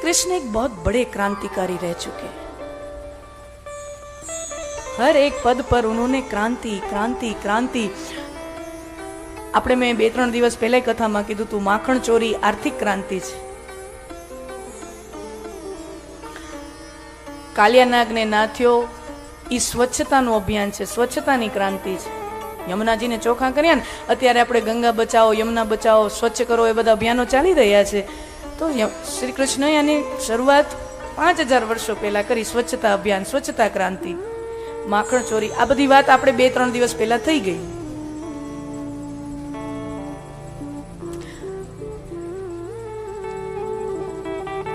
कृष्ण एक बहुत बड़े क्रांतिकारी रह चुके हैं। हर एक पद पर उन्होंने क्रांति क्रांति क्रांति। આપણે મેં 2-3 દિવસ પહેલા કથામાં કીધું તું માખણ ચોરી આર્થિક ક્રાંતિ છે. કાલિયાનાગને નાથ્યો એ સ્વચ્છતાનું અભિયાન છે, સ્વચ્છતાની ક્રાંતિ છે. યમુનાજીને ચોખ્ખા કર્યા ને, અત્યારે આપણે ગંગા બચાવો, યમુના બચાવો, સ્વચ્છ કરો, એ બધા અભિયાનો ચાલી રહ્યા છે. તો શ્રી કૃષ્ણએ આની શરૂઆત 5000 વર્ષો પહેલા કરી. સ્વચ્છતા અભિયાન, સ્વચ્છતા ક્રાંતિ, માખણ ચોરી, આ બધી વાત આપણે 2-3 દિવસ પહેલા થઈ ગઈ.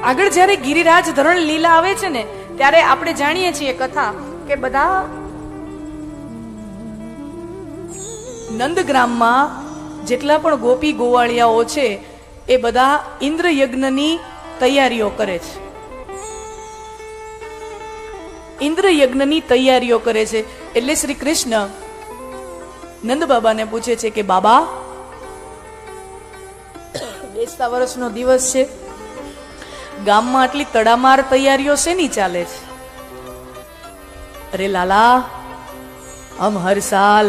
આગળ જ્યારે ગિરિરાજ ધરણ લીલા આવે છે ને, ત્યારે આપણે જાણીએ છીએ કથા કે બધા નંદગ્રામમાં જેટલા પણ ગોપી ગોવાળિયાઓ છે એ બધા ઇન્દ્ર યજ્ઞની તૈયારીઓ કરે છે. ઇન્દ્ર યજ્ઞની તૈયારીઓ કરે છે. એટલે શ્રી કૃષ્ણ નંદ બાબાને પૂછે છે કે બાબા, બેસતા વર્ષનો દિવસ છે, ગામમાં આટલી તડામાર તૈયારીઓ શેની ચાલે છે? અરે લાલા, हम हर साल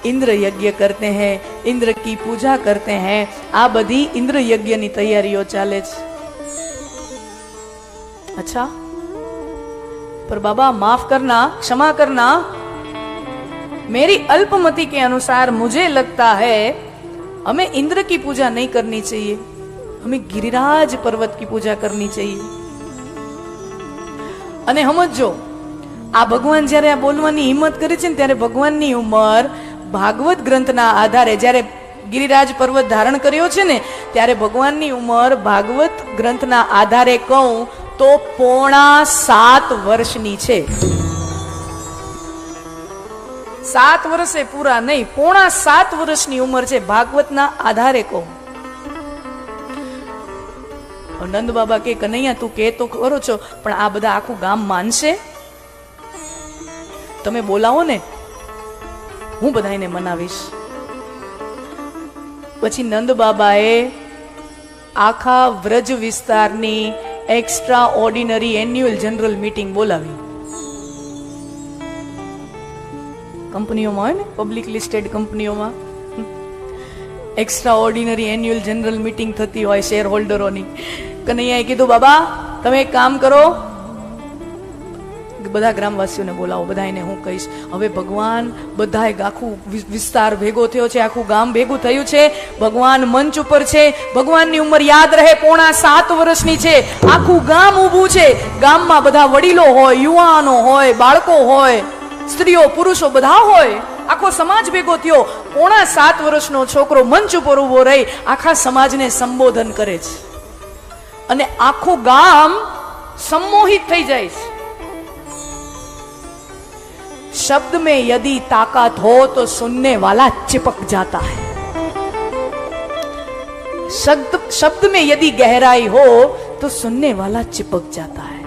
इंद्र यज्ञ करते हैं, इंद्र की पूजा करते हैं. આ બધી इंद्र यज्ञ ની તૈયારીઓ ચાલે છે. अच्छा, पर बाबा माफ करना, क्षमा करना, मेरी अल्पमति के अनुसार मुझे लगता है हमें इंद्र की पूजा नहीं करनी चाहिए, हमें गिरिराज पर्वत की पूजा करनी चाहिए. અને સમજો, આ ભગવાન જ્યારે આ બોલવાની હિંમત કરે છે ને, ત્યારે ભગવાનની ઉંમર ભાગવત ગ્રંથના આધારે, જ્યારે ગિરિરાજ પર્વત ધારણ કર્યો છે ને, ત્યારે ભગવાનની ઉંમર ભાગવત ગ્રંથના આધારે કહું તો 7.5 વર્ષની છે. 7 વર્ષે પૂરા નહીં, 7.5 વર્ષની ઉંમર છે ભાગવતના આધારે કહું. નંદ બાબા કે કનૈયા, તું કે તો કરો છો, પણ આ બધા આખું ગામ માનશે? તમે બોલાવો ને, હું બધાને મનાવીશ. પછી નંદ બાબાએ આખા વ્રજ વિસ્તારની extra ordinary annual general meeting બોલાવી. કંપનીઓમાં હોય ને, પબ્લિક લિસ્ટેડ કંપનીઓમાં extra ordinary annual general meeting થતી હોય શેર હોલ્ડરોની. કનૈયાએ કીધું, બાબા તમે એક કામ કરો, બધા ગ્રામવાસીઓને બોલાવો, બધાને હું કહીશ. હવે ભગવાન બધાએ આખું વિસ્તાર ભેગો થયો છે, આખું ગામ ભેગું થયું છે, ભગવાન મંચ ઉપર છે. ભગવાનની ઉંમર યાદ રહે 7.5 વર્ષની છે. આખું ગામ ઊભું છે, ગામમાં બધા વડીલો હોય, યુવાનો હોય, બાળકો હોય, સ્ત્રીઓ પુરુષો બધા હોય, આખો સમાજ ભેગો થયો. 7.5 વર્ષનો છોકરો મંચ ઉપર ઉભો રહી આખા સમાજને સંબોધન કરે છે, અને આખું ગામ सम्मोहित થઈ જાય છે. शब्द में यदि ताकत हो तो सुनने वाला चिपक जाता है, शब्द में यदि गहराई हो तो सुनने वाला चिपक जाता है.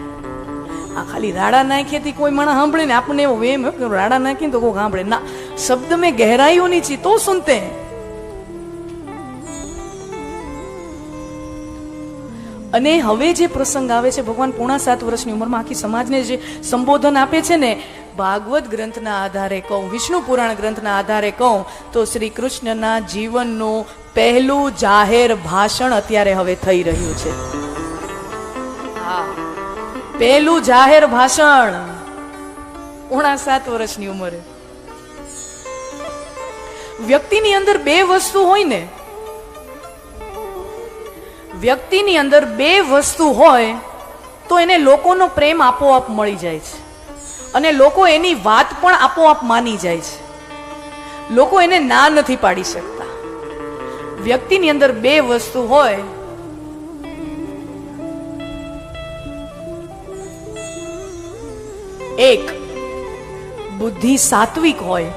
આ ખાલી રાડા નાખીથી કોઈ માણસ સાંભળે ને, આપણને એવો વેમ રાડા નાખી તો કોઈ સાંભળે ના. શબ્દ में गहराई होनी चाहिए तो सुनते हैं. અને હવે જે પ્રસંગ આવે છે, ભગવાન 7.5 વર્ષની ઉંમરમાં આખી સમાજને જે સંબોધન આપે છે ને, ભાગવત ગ્રંથના આધારે કહું, વિષ્ણુ પુરાણ ગ્રંથના આધારે કહું તો શ્રી કૃષ્ણના જીવનનું પહેલું જાહેર ભાષણ અત્યારે હવે થઈ રહ્યું છે. હા, પહેલું જાહેર ભાષણ 7.5 વર્ષની ઉંમરે. વ્યક્તિની અંદર 2 વસ્તુ હોય ને, વ્યક્તિની અંદર 2 વસ્તુ હોય તો એને લોકોનો પ્રેમ આપોઆપ મળી જાય છે, અને લોકો એની વાત પણ આપોઆપ માની જાય છે. લોકો એને ના નથી પાડી શકતા. વ્યક્તિની અંદર 2 વસ્તુ હોય, એક બુદ્ધિ સાત્વિક હોય,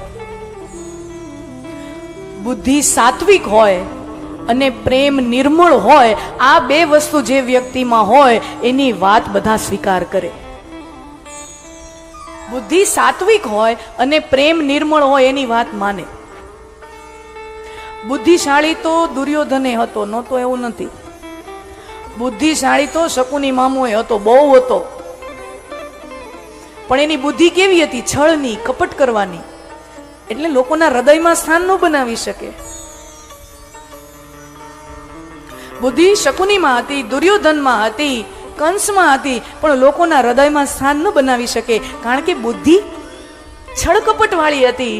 બુદ્ધિ સાત્વિક હોય અને પ્રેમ નિર્મળ હોય. આ 2 વસ્તુ જે વ્યક્તિમાં હોય એની વાત બધા સ્વીકાર કરે. બુદ્ધિ સાત્વિક હોય અને પ્રેમ નિર્મળ હોય એની વાત માને. બુદ્ધિશાળી તો દુર્યોધને હતો, નહોતો એવું નથી, બુદ્ધિશાળી તો શકુની મામો હતો, બહુ હતો, પણ એની બુદ્ધિ કેવી હતી? છળની, કપટ કરવાની. એટલે લોકોના હૃદયમાં સ્થાન ન બનાવી શકે. બુદ્ધિ શકુનીમાં હતી, દુર્યોધનમાં હતી, કંસમાં હતી, પણ લોકોના હૃદયમાં સ્થાન ન બનાવી શકે, કારણ કે બુદ્ધિ છળ કપટ વાળી હતી.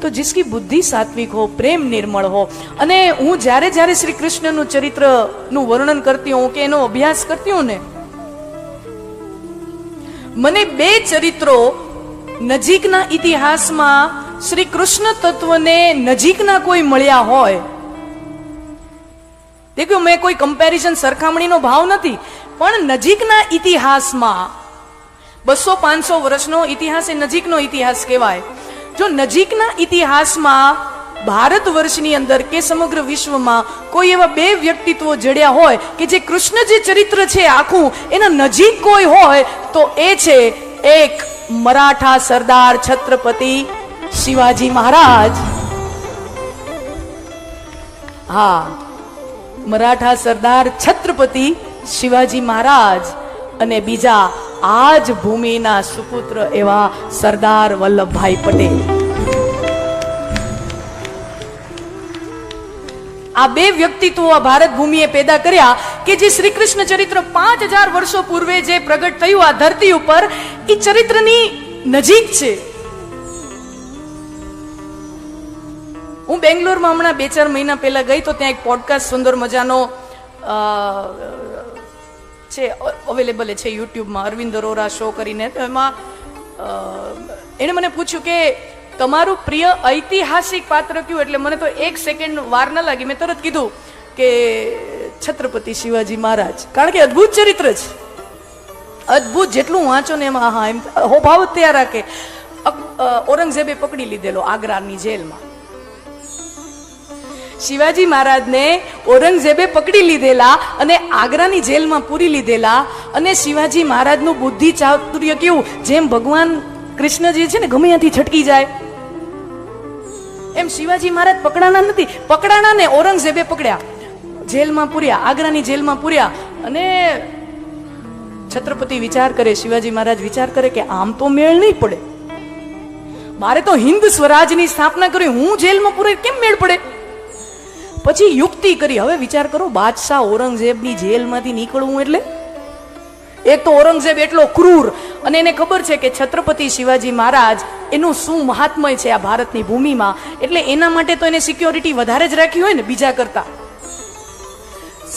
તો जिसकी बुद्धि सात्विक हो, प्रेम निर्मल हो. અને હું જ્યારે જ્યારે શ્રી કૃષ્ણનું ચરિત્રનું વર્ણન કરતી હું કે એનો અભ્યાસ કરતી હું ને, મને બે ચરિત્રો નજીકના ઇતિહાસમાં શ્રી કૃષ્ણ તત્વને નજીકના કોઈ મળ્યા હોય, દેખો મેં કોઈ કમ્પેરિઝન સરખામણીનો ભાવ નથી, પણ નજીકના ઇતિહાસમાં 200-500 વર્ષનો ઇતિહાસ એ નજીકનો ઇતિહાસ કહેવાય. જો નજીકના ઇતિહાસમાં ભારત વર્ષની અંદર કે સમગ્ર વિશ્વમાં કોઈ એવા બે વ્યક્તિત્વો જડ્યા હોય કે જે કૃષ્ણ જે ચરિત્ર છે આખું એના નજીક કોઈ હોય તો એ છે એક મરાઠા સરદાર છત્રપતિ શિવાજી મહારાજ. હા, મરાઠા સરદાર છત્રપતિ શિવાજી મહારાજ અને બીજા આજ ભૂમિના સુપુત્ર એવા સરદાર વલ્લભભાઈ પટેલ. આ બે વ્યક્તિત્વો આ ભારત ભૂમિએ પેદા કર્યા કે જે શ્રી કૃષ્ણ ચરિત્ર 5000 વર્ષો પૂર્વે જે પ્રગટ થયું આ ધરતી ઉપર, એ ચરિત્રની નજીક છે. હું બેંગ્લોરમાં હમણાં 2-4 મહિના પહેલા ગઈ તો ત્યાં એક પોડકાસ્ટ સુંદર મજાનો છે, અવેલેબલ છે યુટ્યુબમાં, અરવિંદ અરોરા શો કરીને. તો એમાં એણે મને પૂછ્યું કે તમારું પ્રિય ઐતિહાસિક પાત્ર કયું? એટલે મને તો 1 સેકન્ડ વાર ન લાગી, મેં તરત કીધું કે છત્રપતિ શિવાજી મહારાજ, કારણ કે અદ્ભુત ચરિત્ર છે, અદ્ભુત. જેટલું વાંચો ને એમાં હા એમ હોભાવ જ તૈયાર રાખે. ઔરંગઝેબે પકડી લીધેલો આગ્રાની જેલમાં, શિવાજી મહારાજને ઔરંગઝેબે પકડી લીધેલા અને આગ્રાની જેલમાં પૂરી લીધેલા. અને શિવાજી મહારાજનું બુદ્ધિ ચાતુર્ય કેવું, જેમ ભગવાન કૃષ્ણજી છે ને ગમે ત્યાંથી છટકી જાય, એમ શિવાજી મહારાજ પકડાના નથી, પકડાના ને ઔરંગઝેબે પકડ્યા, જેલમાં પૂર્યા, આગ્રાની જેલમાં પૂર્યા. અને છત્રપતિ વિચાર કરે, શિવાજી મહારાજ વિચાર કરે કે આમ તો મેળ નહીં પડે, મારે તો હિન્દ સ્વરાજની સ્થાપના કરી, હું જેલમાં પૂરે કેમ મેળ પડે? પછી યુક્તિ કરી. હવે વિચાર કરો, બાદશાહ ઔરંગઝેબની જેલમાંથી નીકળવું એટલે, એક તો ઔરંગઝેબ એટલો ક્રૂર, અને એને ખબર છે કે છત્રપતિ શિવાજી મહારાજ એનું શું મહાત્મય છે આ ભારતની ભૂમિમાં, એટલે એના માટે તો એને સિક્યોરિટી વધારે જ રાખી હોય ને બીજા કરતા.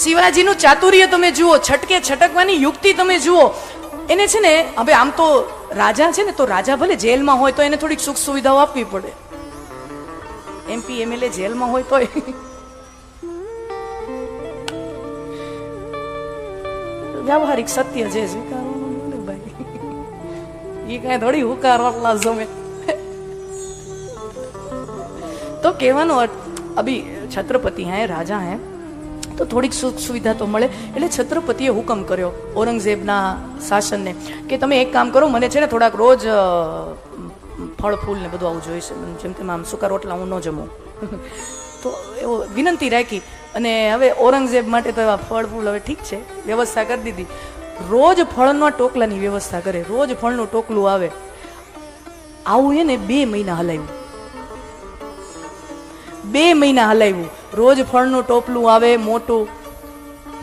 શિવાજીનું ચાતુર્ય તમે જુઓ, છટકે છટકવાની યુક્તિ તમે જુઓ. એને છે ને, હવે આમ તો રાજા છે ને, તો રાજા ભલે જેલમાં હોય તો એને થોડીક સુખ સુવિધાઓ આપવી પડે. MP MLA જેલમાં હોય તો વ્યવહારિક સત્ય છે, સ્વીકારવાનું ભાઈ, એ કઈ થોડી હુકારવા જમે. તો કહેવાનો અભી છત્રપતિ હે, રાજા હે, તો થોડીક સુખ સુવિધા તો મળે. એટલે છત્રપતિએ હુકમ કર્યો ઔરંગઝેબના શાસનને કે તમે એક કામ કરો, મને છે ને થોડાક રોજ ફળ ફૂલ ને બધું આવું જોઈશે, જેમ તેમ આમ સૂકા રોટલા હું ન જમું. તો એવો વિનંતી રાખી. અને હવે ઔરંગઝેબ માટે તો એવા ફળ ફૂલ હવે ઠીક છે વ્યવસ્થા કરી દીધી. રોજ ફળના ટોકલાની વ્યવસ્થા કરે, રોજ ફળનું ટોકલું આવે. આવું એને 2 મહિના હલાવ્યું, 2 મહિના હલાવ્યું. રોજ ફળનું ટોપલું આવે, મોટું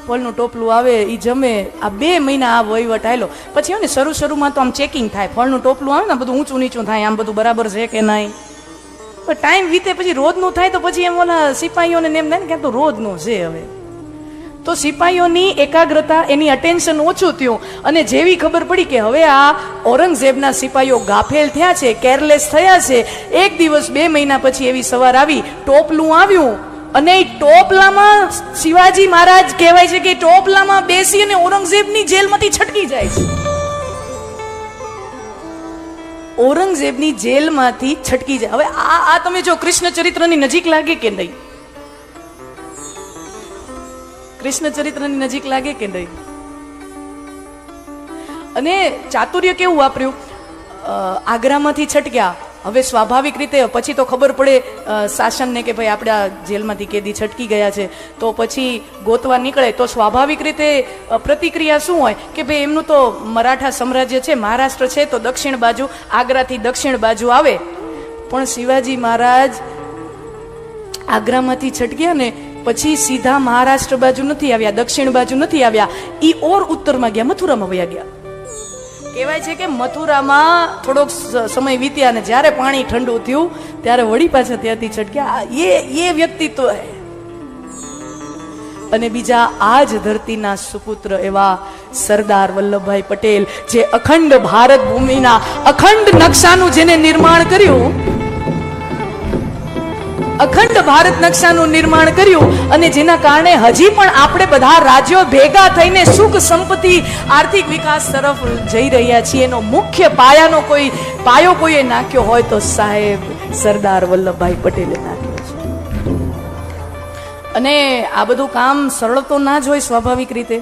ફળનું ટોપલું આવે, એ જમે. આ 2 મહિના આ વહીવટ આવેલો. પછી ને શરૂમાં તો આમ ચેકિંગ થાય, ફળનું ટોપલું આવે ને બધું ઊંચું નીચું થાય, આમ બધું બરાબર છે કે નહીં. ટાઈમ વીતે પછી રોજનું થાય તો પછી એમ ઓલા સિપાહીઓને એમ થાય ને કે તો રોજનું છે. હવે તો સિપાહીઓની એકાગ્રતા, એની અટેન્શન ઓછું થયું. અને જેવી ખબર પડી કે હવે આ ઔરંગઝેબના સિપાહીઓ ગાફેલ થયા છે, કેરલેસ થયા છે, એક દિવસ 2 મહિના પછી એવી સવાર આવી, ટોપલું આવ્યું. અને એ ટોપલામાં શિવાજી મહારાજ કહેવાય છે કે ટોપલામાં બેસી અને ઔરંગઝેબની જેલમાંથી છટકી જાય છે. ઔરંગઝેબની જેલમાંથી છટકી જાય. હવે આ તમે જો કૃષ્ણ ચરિત્રની નજીક લાગે કે નહીં? કૃષ્ણ ચરિત્રની નજીક લાગે કે નહીં? અને ચાતુર્ય કેવું વાપર્યું? આગ્રામાંથી છટક્યા, હવે સ્વાભાવિક રીતે પછી તો ખબર પડે શાસનને કે ભાઈ આપણે આ જેલમાંથી કેદી છટકી ગયા છે, તો પછી ગોતવા નીકળે તો સ્વાભાવિક રીતે પ્રતિક્રિયા શું હોય કે ભાઈ એમનું તો મરાઠા સામ્રાજ્ય છે, મહારાષ્ટ્ર છે તો દક્ષિણ બાજુ, આગ્રાથી દક્ષિણ બાજુ આવે. પણ શિવાજી મહારાજ આગ્રામાંથી છટક્યા ને પછી સીધા મહારાષ્ટ્ર બાજુ નથી આવ્યા, દક્ષિણ બાજુ નથી આવ્યા, ઈ ઓર ઉત્તરમાં ગયા, મથુરામાં વયા ગયા. કહેવાય છે કે મથુરામાં થોડોક સમય વીત્યા અને જ્યારે પાણી ઠંડુ થયું ત્યારે વળી પાછા ત્યાંથી છટક્યા. એ વ્યક્તિત્વ હે. અને બીજા આ જ ધરતીના સુપુત્ર એવા સરદાર વલ્લભભાઈ પટેલ, જે અખંડ ભારત ભૂમિના અખંડ નકશાનું જેને નિર્માણ કર્યું, અખંડ ભારત નકશાનું નિર્માણ કર્યું, અને જેના કારણે હજી પણ આપણે બધા રાજ્યો ભેગા થઈને સુખ સંપત્તિ આર્થિક વિકાસ તરફ જઈ રહ્યા છીએ. એનો મુખ્ય પાયો કોઈએ નાખ્યો હોય તો સાહેબ સરદાર વલ્લભભાઈ પટેલે નાખ્યો છે. અને આ બધું કામ સરળ તો ના જ હોય સ્વાભાવિક રીતે.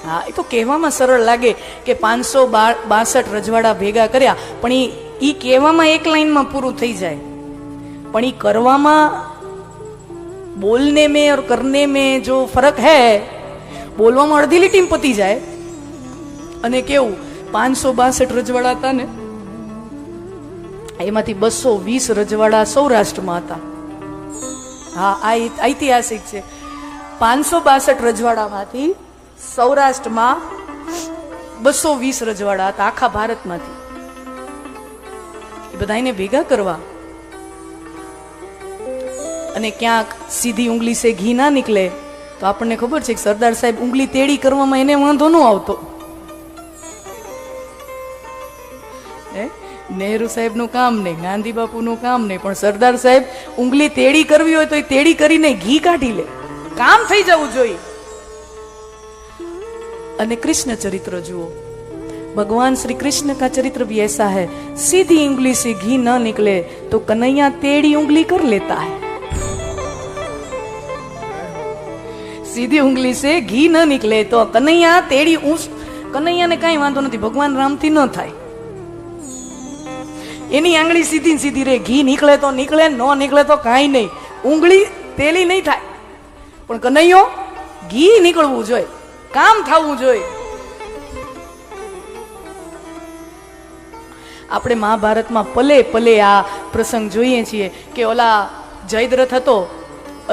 હા, એ તો કહેવામાં સરળ લાગે કે 562 રજવાડા ભેગા કર્યા, પણ ઈ કહેવામાં એક લાઈનમાં પૂરું થઈ જાય, પણ ઈ કરવામાં બોલને में और करने में जो फर्क है, બોલવામાં અડધી લીટી પતી જાય. અને કેવું 562 રજવાડા હતા ને, એમાંથી 220 રજવાડા સૌરાષ્ટ્રમાં હતા. હા, આ ઐતિહાસિક છે. 562 રજવાડામાંથી સૌરાષ્ટ્રમાં 220 રજવાડા હતા આખા ભારતમાંથી. એ બધાને ભેગા કરવા, અને ક્યાંક સીધી ઉંગલી સે ઘી ના નીકળે તો આપણને ખબર છે કે સરદાર સાહેબ ઉંગલી તેડી કરવામાં એને વાંધો ન આવતો. નહેરુ સાહેબ નું કામ નહીં, ગાંધી બાપુ નું કામ નહીં, પણ સરદાર સાહેબ ઉંગલી તેડી કરવી હોય તો એ તેડી કરીને ઘી કાઢી લે, કામ થઈ જવું જોઈએ. અને કૃષ્ણ ચરિત્ર જુઓ, भगवान श्री कृष्ण का चरित्र भी ऐसा है. सीधी उंगली से घी न निकले तो कन्हैया टेढ़ी उंगली कर लेता है. सीधी उंगली से घी न निकले तो कन्हैया टेढ़ी कन्हैया ने कई वांधो नहीं, भगवान राम थी न थाय. एनी आंगળી સીધી સીધી રે, ઘી નીકળે તો નીકળે, ન નીકળે તો કાંઈ નહીં, ઉંગળી તેલી નહીં થાય, પણ કનૈયો ઘી નીકળવું જોઈએ, કામ થવું જોઈએ. આપણે મહાભારતમાં પલે પલે આ પ્રસંગ જોઈએ છીએ કે ઓલા જયદ્રથ હતો,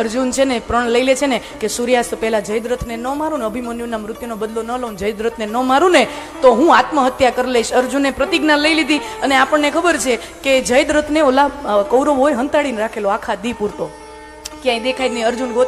અર્જુન છે ને પ્રણ લઈ લે છે ને કે સૂર્યાસ્ત પહેલા જયદ્રથને ન મારું ને, અભિમન્યુના મૃત્યુનો બદલો ન લઉં, જયદ્રથને ન મારું ને તો હું આત્મહત્યા કરી લઈશ. અર્જુને પ્રતિજ્ઞા લઈ લીધી, અને આપણને ખબર છે કે જયદ્રથને ઓલા કૌરવોએ હંતાડીને રાખેલો આખા દી પૂરતો, ક્યાંય દેખાય જ નહીં. અર્જુન ગોતી